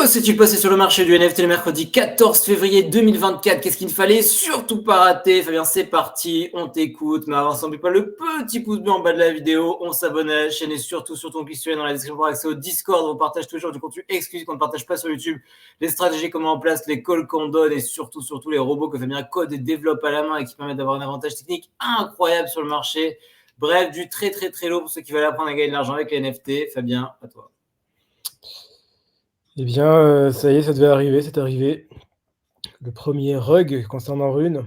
Que s'est-il passé sur le marché du NFT le mercredi 14 février 2024? Qu'est-ce qu'il ne fallait surtout pas rater? Fabien, c'est parti, on t'écoute. Mais avant ça, n'oublie pas le petit pouce bleu en bas de la vidéo. On s'abonne à la chaîne et surtout on clique sur dans la description pour accès au Discord. On partage toujours du contenu exclusif qu'on ne partage pas sur YouTube. Les stratégies qu'on met en place, les calls qu'on donne et surtout les robots que Fabien code et développe à la main et qui permettent d'avoir un avantage technique incroyable sur le marché. Bref, du très lourd pour ceux qui veulent apprendre à gagner de l'argent avec les NFT. Fabien, à toi. Eh bien, ça y est, ça devait arriver, c'est arrivé. Le premier rug concernant Rune.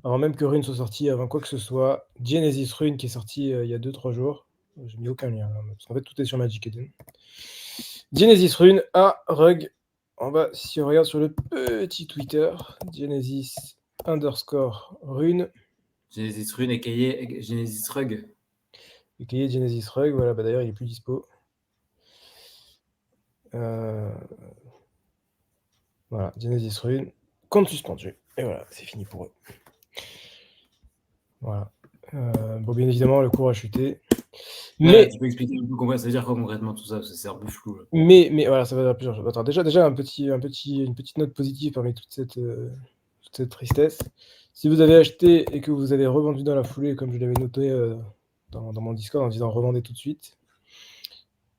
Avant même que Rune soit sorti, avant quoi que ce soit. Genesis Rune qui est sorti il y a 2-3 jours. J'ai mis aucun lien, là, parce qu'en fait, tout est sur Magic Eden. Genesis Rune à rug. En bas, si on regarde sur le petit Twitter, Genesis_Rune. Genesis Rune et Genesis Rug. Et Genesis Rug, voilà, bah d'ailleurs, il est plus dispo. Voilà, Genesis Rune, compte suspendu. Et voilà, c'est fini pour eux. Voilà. Bon, bien évidemment, le cours a chuté. Mais tu peux expliquer un peu ça veut dire quoi concrètement tout ça, parce que c'est un peu flou. Là. Mais voilà, ça va dire plusieurs choses. Attends, déjà une petite note positive parmi toute cette tristesse. Si vous avez acheté et que vous avez revendu dans la foulée, comme je l'avais noté dans mon Discord en disant revendez tout de suite,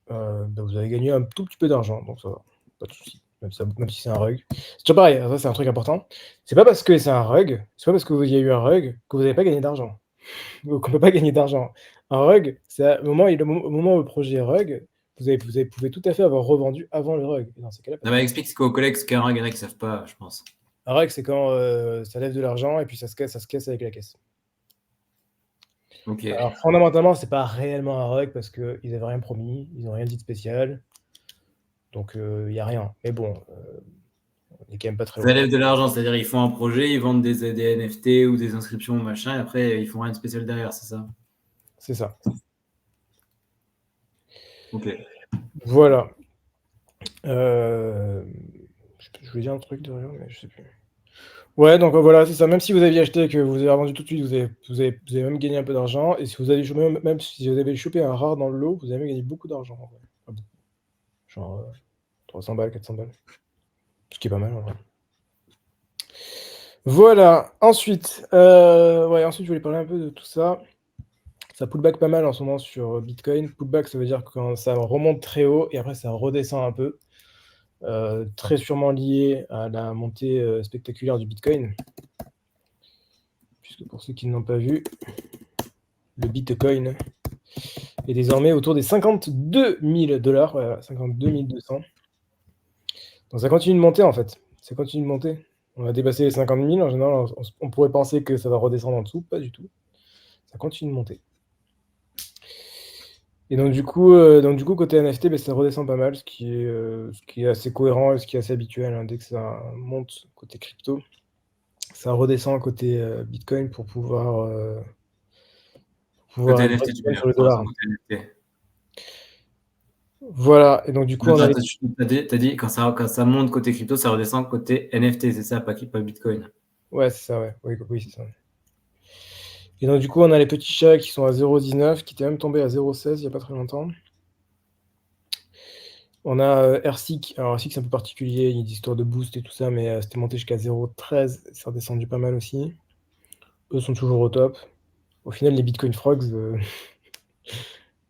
bah, vous avez gagné un tout petit peu d'argent, donc ça va, pas de souci. Même si c'est un rug. C'est toujours pareil, ça c'est un truc important. C'est pas parce que c'est un rug, c'est pas parce qu'il y a eu un rug que vous n'avez pas gagné d'argent. Qu'on ne peut pas gagner d'argent. Un rug, c'est au moment où le projet est rug, vous pouvez tout à fait avoir revendu avant le rug. Et dans ces cas-là, non, mais explique ce qu'au collègue, ce qu'un rug, il y en a qui ne savent pas, je pense. Un rug, c'est quand ça lève de l'argent et puis ça se casse avec la caisse. Ok. Alors, fondamentalement, c'est pas réellement un rug parce qu'ils n'avaient rien promis, ils n'ont rien dit de spécial. Donc, il n'y a rien. Mais bon, on est quand même pas très loin. Ça lève de l'argent, c'est-à-dire ils font un projet, ils vendent des NFT ou des inscriptions, machin, et après, ils font rien de spécial derrière, c'est ça? C'est ça. Ok. Voilà. Je voulais dire un truc derrière, mais je sais plus. Ouais, donc voilà, c'est ça. Même si vous aviez acheté et que vous avez revendu tout de suite, vous avez même gagné un peu d'argent. Et si vous avez chopé, même si vous avez chopé un rare dans le lot, vous avez même gagné beaucoup d'argent. En vrai. Pas beaucoup. Genre 300 balles, 400 balles. Ce qui est pas mal en vrai. Voilà. Ensuite, je voulais parler un peu de tout ça. Ça pullback pas mal en ce moment sur Bitcoin. Pullback, ça veut dire que quand ça remonte très haut et après ça redescend un peu. Très sûrement lié à la montée spectaculaire du Bitcoin. Puisque pour ceux qui ne l'ont pas vu, le Bitcoin est désormais autour des 52 000 $, voilà, 52 200. Donc ça continue de monter en fait. Ça continue de monter. On a dépassé les 50 000. En général, on pourrait penser que ça va redescendre en dessous. Pas du tout. Ça continue de monter. Et donc du coup côté NFT, ça redescend pas mal, ce qui est assez cohérent et ce qui est assez habituel. Hein. Dès que ça monte côté crypto, ça redescend côté Bitcoin pour pouvoir Côté NFT, tu peux sur le dire. dollar. Côté NFT. Voilà, et donc du coup, on a t'as dit quand ça monte côté crypto, ça redescend côté NFT, c'est ça, pas Bitcoin. Ouais, c'est ça, ouais. Oui, c'est ça. Et donc du coup, on a les petits chats qui sont à 0,19, qui étaient même tombés à 0,16 il n'y a pas très longtemps. On a RSIC. Alors RSIC, c'est un peu particulier, il y a des histoires de boost et tout ça, mais c'était monté jusqu'à 0,13, c'est redescendu pas mal aussi. Eux sont toujours au top. Au final, les Bitcoin Frogs,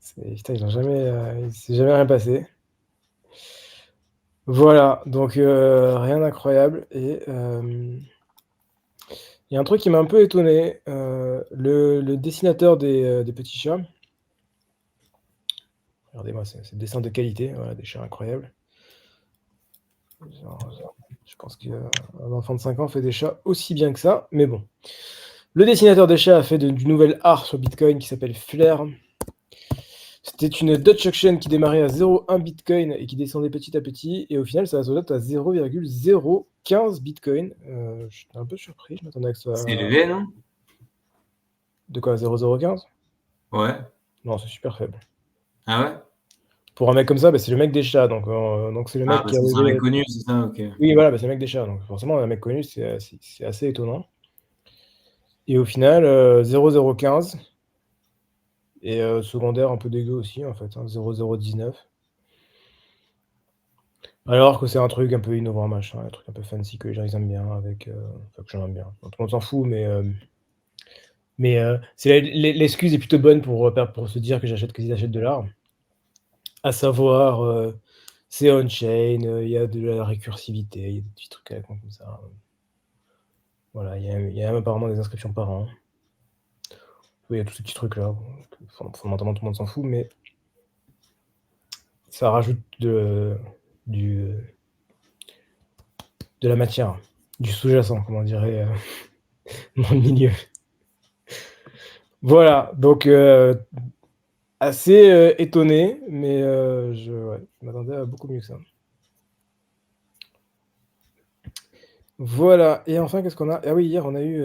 putain, il s'est jamais rien passé. Voilà, donc rien d'incroyable. Et il y a un truc qui m'a un peu étonné. Le dessinateur des petits chats. Regardez-moi, c'est dessin de qualité, voilà, des chats incroyables. Je pense qu'un enfant de 5 ans fait des chats aussi bien que ça, mais bon. Le dessinateur des chats a fait du nouvel art sur Bitcoin qui s'appelle Flare. C'était une Dutch auction qui démarrait à 0,1 Bitcoin et qui descendait petit à petit, et au final, ça se note à 0,015 Bitcoin. J'étais un peu surpris, je m'attendais à que ça... C'est élevé, non? De quoi, 0,015? Ouais. Non, c'est super faible. Ah ouais? Pour un mec comme ça, c'est le mec des chats, donc c'est le mec qui a... c'est un mec connu, c'est ça, ok. Oui, voilà, c'est le mec des chats, donc forcément, un mec connu, c'est assez étonnant. Et au final, 0,015, et secondaire un peu dégueu aussi, en fait, 0,019. Alors que c'est un truc un peu innovant, machin, un truc un peu fancy que les gens ils aiment bien avec, enfin que j'en aime bien. Tout le monde s'en fout, mais c'est l'excuse est plutôt bonne pour se dire que qu'ils achètent de l'art. À savoir, c'est on-chain, il y a de la récursivité, il y a des petits trucs à la con comme ça. Voilà, il y a même apparemment des inscriptions par an. Oui, il y a tous ces petits trucs-là. Fondamentalement, tout le monde s'en fout, mais ça rajoute du, de la matière, du sous-jacent, comme on dirait dans le milieu. Voilà, donc assez étonné, mais je m'attendais à beaucoup mieux que ça. Voilà, et enfin, qu'est-ce qu'on a? Ah oui, hier, on a eu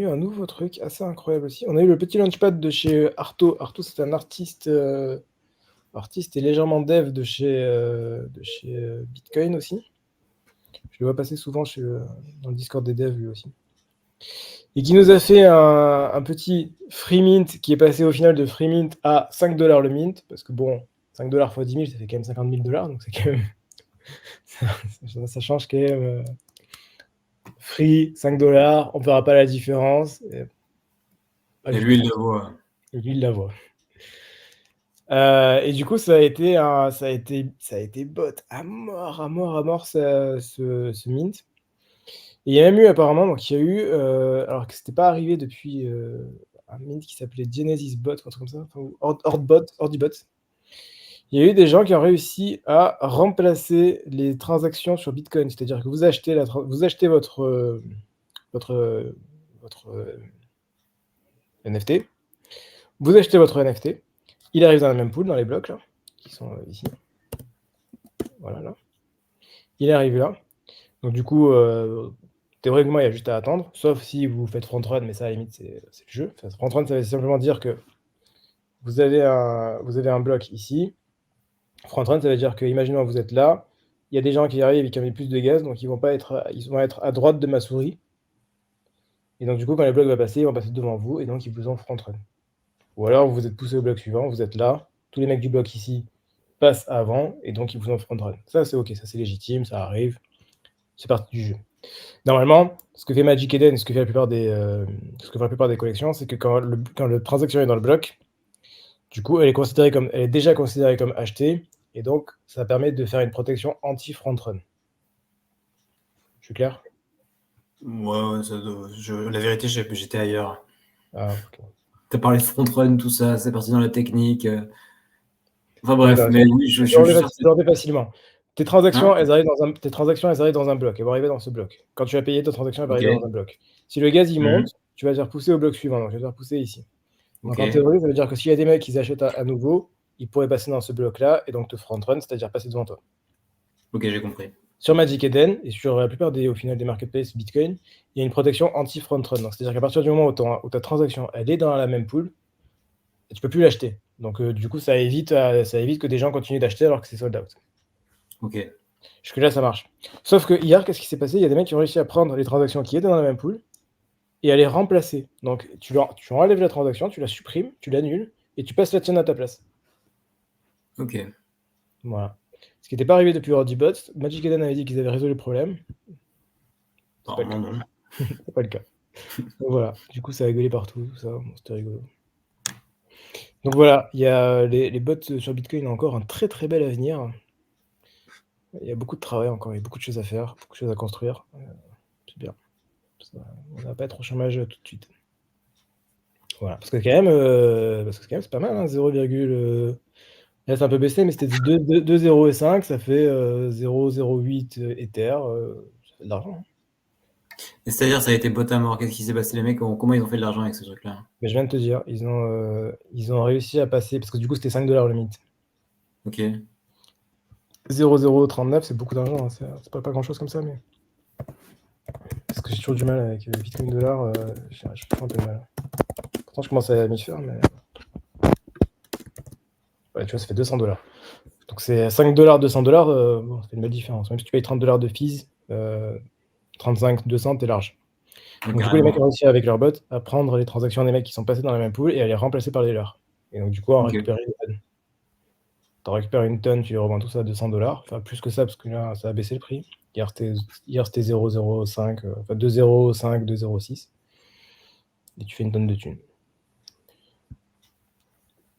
un nouveau truc assez incroyable aussi. On a eu le petit launchpad de chez Arto. Arto, c'est un artiste et légèrement dev de chez Bitcoin aussi. Je le vois passer souvent dans le Discord des devs, lui aussi. Et qui nous a fait un petit free mint qui est passé au final de free mint à 5 $ le mint, parce que bon, 5 $ fois 10 000, ça fait quand même 50 000 $, donc c'est quand même. ça change quand même. Free, 5 $, on ne verra pas la différence. Et lui, il le voit. Et lui, il la voit. Et du coup, ça a été bot à mort ce mint. Et il y a même eu apparemment, donc il y a eu, alors que c'était pas arrivé depuis un mint qui s'appelait Genesis Bot, un truc comme ça, ou Ordibot. Il y a eu des gens qui ont réussi à remplacer les transactions sur Bitcoin, c'est-à-dire que vous achetez votre NFT, vous achetez votre NFT, il arrive dans la même pool, dans les blocs là, qui sont ici. Voilà, là. Il est arrivé là. Donc du coup, théoriquement, il y a juste à attendre, sauf si vous faites front run, mais ça, à la limite, c'est le jeu. Enfin, front run, ça veut simplement dire que vous avez un bloc ici. Front run, ça veut dire que, imaginons que vous êtes là, il y a des gens qui arrivent et qui ont mis plus de gaz, donc ils vont être à droite de ma souris. Et donc du coup, quand le bloc va passer, ils vont passer devant vous, et donc ils vous ont front run. Ou alors, vous êtes poussé au bloc suivant, vous êtes là, tous les mecs du bloc ici passent avant, et donc ils vous ont front run. Ça, c'est OK, ça c'est légitime, ça arrive, c'est partie du jeu. Normalement, ce que fait Magic Eden et ce que font la plupart des collections, c'est que quand le transaction est dans le bloc, du coup, elle est déjà considérée comme achetée, et donc ça permet de faire une protection anti-front run. Je suis clair? Ouais, la vérité, j'étais ailleurs. Ah, ok. T'as parlé de front run, tout ça, c'est parti dans la technique. Enfin bref, Ouais, mais oui, je suis sûr. je le refais facilement. Tes transactions, Hein? elles arrivent dans un bloc. Elles vont arriver dans ce bloc. Quand tu vas payer ta transaction, elle va arriver Ok. dans un bloc. Si le gaz il Mhm. monte, tu vas te faire pousser au bloc suivant. Donc, tu vas te faire pousser ici. Donc, Ok. en théorie, ça veut dire que s'il y a des mecs qui achètent à nouveau, ils pourraient passer dans ce bloc-là et donc te front run, c'est-à-dire passer devant toi. Ok, j'ai compris. Sur Magic Eden et sur la plupart au final, des marketplaces Bitcoin, il y a une protection anti-front run. Donc, c'est-à-dire qu'à partir du moment où ta transaction elle est dans la même pool, tu peux plus l'acheter. Donc, du coup, ça évite que des gens continuent d'acheter alors que c'est sold out. Ok. Jusque-là, ça marche. Sauf que hier, qu'est-ce qui s'est passé? Il y a des mecs qui ont réussi à prendre les transactions qui étaient dans la même pool et à les remplacer. Donc, tu enlèves la transaction, tu la supprimes, tu l'annules et tu passes la tienne à ta place. Ok. Voilà. Ce qui n'était pas arrivé depuis Ordibot. Magic Eden avait dit qu'ils avaient résolu le problème. Apparemment, non. C'est pas le cas. Donc voilà. Du coup, ça a rigolé partout, tout ça. Bon, c'était rigolo. Donc voilà, il y a les bots sur Bitcoin ont encore un très très bel avenir. Il y a beaucoup de travail encore, il y a beaucoup de choses à faire, beaucoup de choses à construire. C'est bien. On va pas être au chômage tout de suite. Voilà. Parce que quand même, c'est pas mal, hein, 0, là, c'est un peu baissé, mais c'était 2,05, ça fait 0,08 Ether. Ça fait de l'argent. Hein. Et c'est-à-dire, ça a été bot à mort. Qu'est-ce qui s'est passé? Les mecs, comment ils ont fait de l'argent avec ce truc-là? Mais je viens de te dire, ils ont réussi à passer, parce que du coup, c'était 5 $ le mint. Ok. 0,039, c'est beaucoup d'argent. Hein, c'est pas grand-chose comme ça, mais. Parce que j'ai toujours du mal avec Bitcoin dollar, j'ai un peu de mal. Pourtant, je commence à m'y faire, mais. Ouais, tu vois, ça fait 200 $. Donc c'est 5 $, 200 $, bon, ça fait une belle différence. Même si tu payes 30 $ de fees, 35, 200, t'es large. Donc du coup, les mecs ont réussi avec leur bot à prendre les transactions des mecs qui sont passés dans la même pool et à les remplacer par les leurs. Et donc du coup, à récupérer les fans. Tu en récupères une tonne, tu les revends tout ça à 200 $. Enfin, plus que ça, parce que là, ça a baissé le prix. Hier, c'était 0,05, enfin 2,05, 2,06. Et tu fais une tonne de thunes.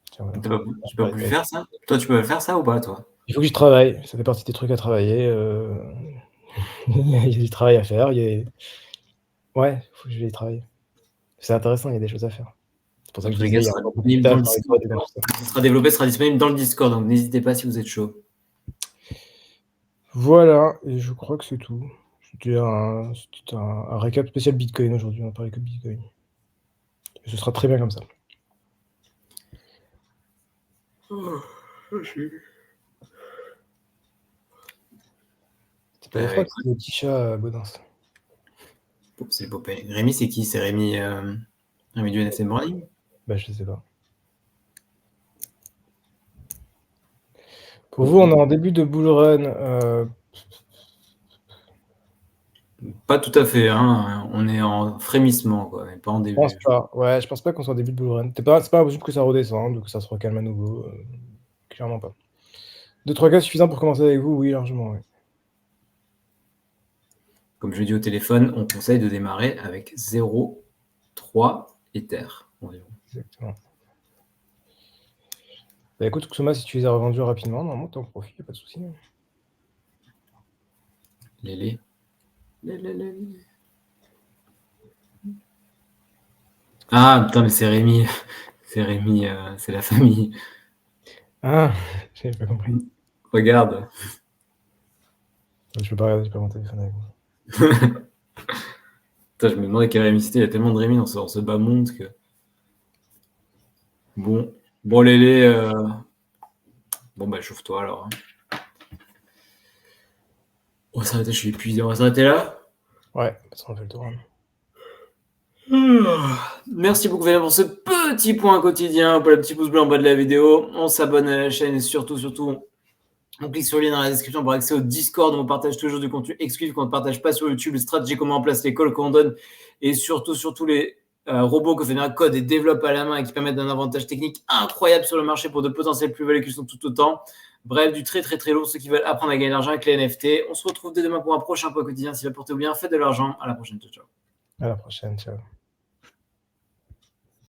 Tiens, voilà. Tu peux plus faire ça? Toi, tu peux faire ça ou pas, toi? Il faut que je travaille. Ça fait partie des trucs à travailler. Il y a du travail à faire. Ouais, il faut que je vais y travailler. C'est intéressant, il y a des choses à faire. C'est pour ça que je disais, il y a encore beaucoup de taf dans les codes et dans tout ça. Ça sera développé, sera disponible dans le Discord, donc n'hésitez pas si vous êtes chaud. Voilà, et je crois que c'est tout. C'était un récap spécial Bitcoin aujourd'hui, on a parlé que de Bitcoin. Et ce sera très bien comme ça. C'est pas fois que c'est le petit chat Baudins. C'est le Popeye. Rémi, c'est qui? C'est Rémi du NFT Morning? Bah, je sais pas. Pour vous, on est en début de bull run. Pas tout à fait, hein. On est en frémissement, quoi, mais pas en début. Je pense pas. Ouais, je pense pas qu'on soit en début de bull run. C'est pas impossible que ça redescende ou que ça se recalme à nouveau. Clairement pas. 2-3 cas suffisants pour commencer avec vous, oui, largement, oui. Comme je dis au téléphone, on conseille de démarrer avec 0,3 Ether environ. Exactement. Bah écoute, Kusuma, si tu les as revendus rapidement, normalement, t'en profites, pas de soucis. Les. Ah, putain, mais c'est Rémi. C'est Rémi, c'est la famille. Ah, j'avais pas compris. Regarde. Je peux pas regarder, j'ai pas mon téléphone avec moi. Putain, je me demandais quel Rémi c'était. Il y a tellement de Rémi dans ce bas monde que. Bon, Lélé. Bon, bah, chauffe-toi alors. On va s'arrêter, je suis épuisé. On va s'arrêter là? Ouais, parce qu'on fait le tour. Merci beaucoup pour ce petit point quotidien. Pour le petit pouce bleu en bas de la vidéo, on s'abonne à la chaîne et surtout, on clique sur le lien dans la description pour accès au Discord où on partage toujours du contenu exclusif qu'on ne partage pas sur YouTube, les stratégies, comment on place les calls qu'on donne et surtout les robots que Fenera code et développe à la main et qui permettent d'un avantage technique incroyable sur le marché pour de potentielles plus-values qui sont tout autant. Bref, du très très très lourd, ceux qui veulent apprendre à gagner de l'argent avec les NFT. On se retrouve dès demain pour un prochain point quotidien. Si vous portez bien, faites de l'argent. À la prochaine. Ciao. À la prochaine, ciao.